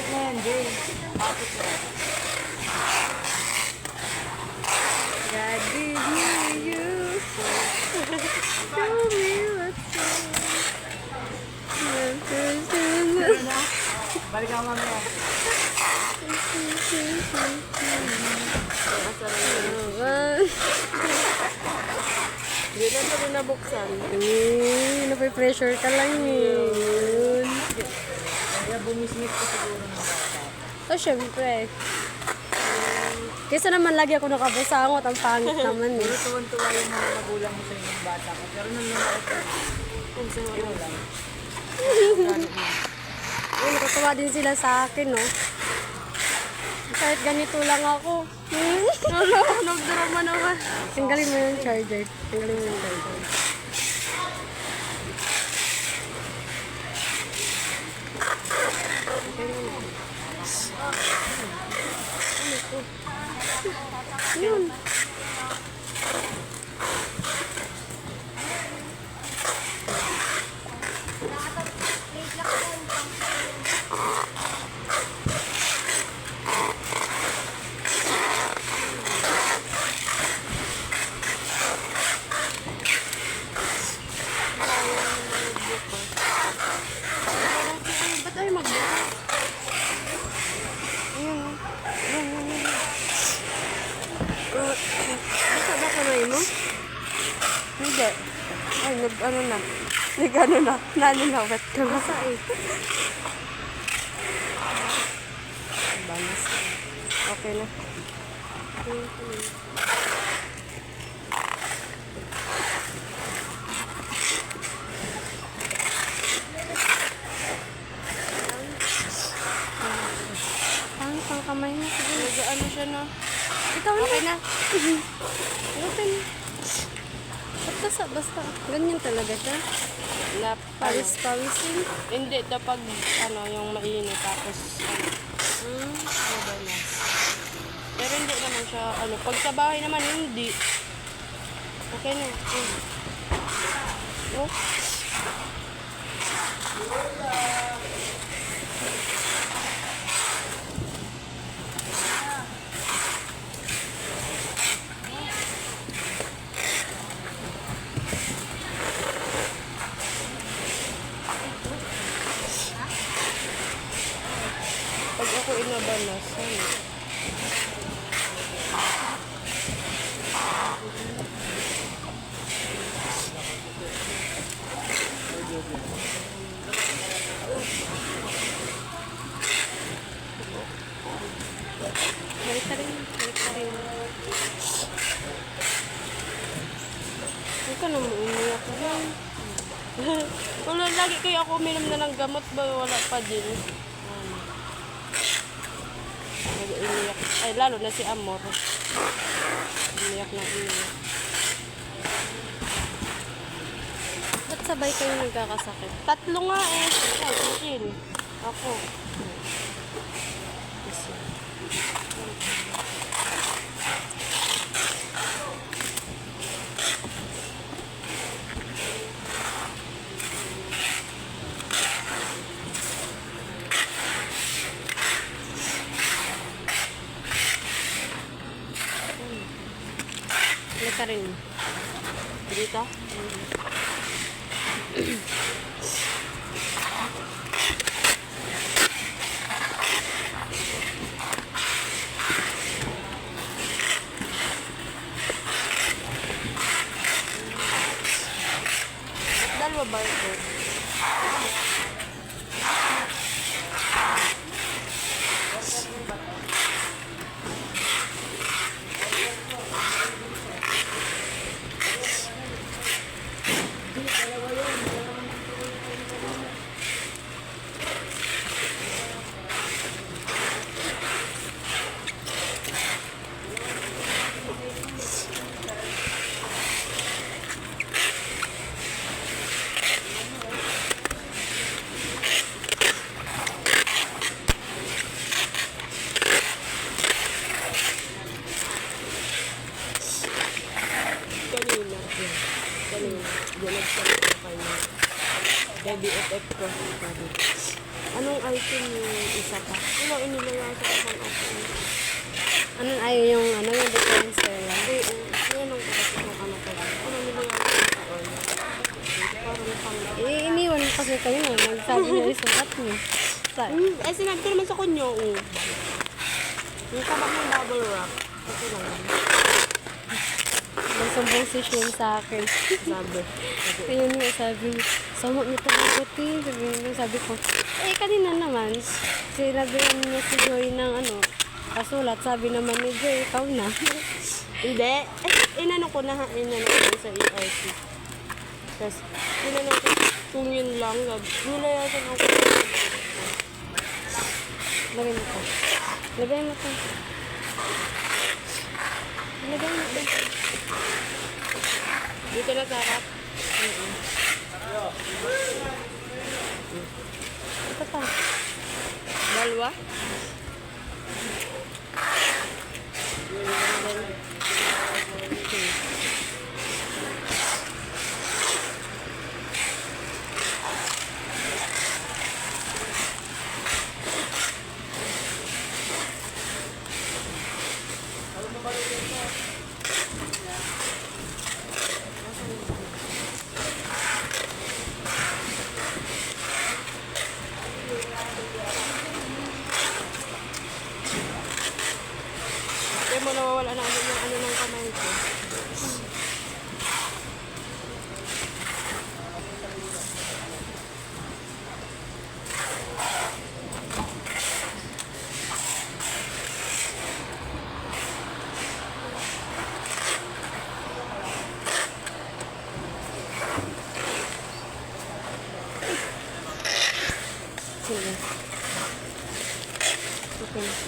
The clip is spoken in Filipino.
na yan, Jay. Tapos na. God give me you. Show me what's Ano na? Balik ako mamaya. Hindi na ito rin nabuksan. Nape-pressure ka lang yun. Kaya bumisingit ko siguro ng bata. So, syempre. Kaysa naman lagi ako nakabusangot, ang pangit naman eh. Pero tuwan-tuwa yung mga magulang mo sa inyong bata ko. Pero nung lumaki ko, ikaw lang. Ay, nakatawa din sila sa akin, no? Kahit ganito lang ako. Ano? Nagdrama naman. Tanggalin mo yung charger. Tanggalin mo yung charger. Yun. Ba't tayo magbukas? Ayun. Basta ba kamay mo? Hindi. Ay, nag-ano na. Nag-ano na. Naninawat ka na. Basta eh. Banas. Okay na. Pang kamay na. Nag-ano siya na. Ikaw na. Okay na. Okay na. Basta. Ganyan talaga siya. Pawis-pawisin. Hindi, pag ano, yung mainit tapos mabalas. Pero hindi naman siya, ano, pag sa bahay naman, hindi. Okay na. Oh. Pag ako inabalas, ano? Balik ka rin. Huwag ka naman umiyak yan. Wala, lagi kaya ako uminom na ng gamot ba? Wala pa din. Nag-umiyak. Ay, lalo na si Amor. Umiyak na umiyak. Ba't sabay kayo nagkakasakit? Tatlo nga eh. Ay, chill. Ako. Balik ka rin. Dito? Dalawa ba ito? Kay BFF ko. Anong item yung isa pa? Wala, inilayasan ko bang ako. Ano ay yung ano yung differencer lang. Oo, yan ang kasi kung ano pa lang. Ano nilayasan ko ko? Parang pang... Iniwan kasi kayo na. Nagsabi niya isukat niyo. Eh, sinabi ko naman sa kanya, oh. Yung tabak ng bubble wrap. Ito lang. Nagsumbong si Shane sa akin. Sabi. Ayun nga sabi niya, samot niyo ito mabuti. Sabi ko, eh kanina naman, sinabihan niya si Joy ng ano, kasulat. Sabi naman ni Joy, ikaw na. Hindi. Inano ko na ha. Inano ko sa ERC. Tapos, inano ko. Kung yun lang, nilayasan ako. Lagay mo to. Lagay mo to. Lagay mo to. Dito na sarap. Ito pa. Dalawa? Kaya mo nawawala na agad yung ano ng kamay ko. Sige. Okay.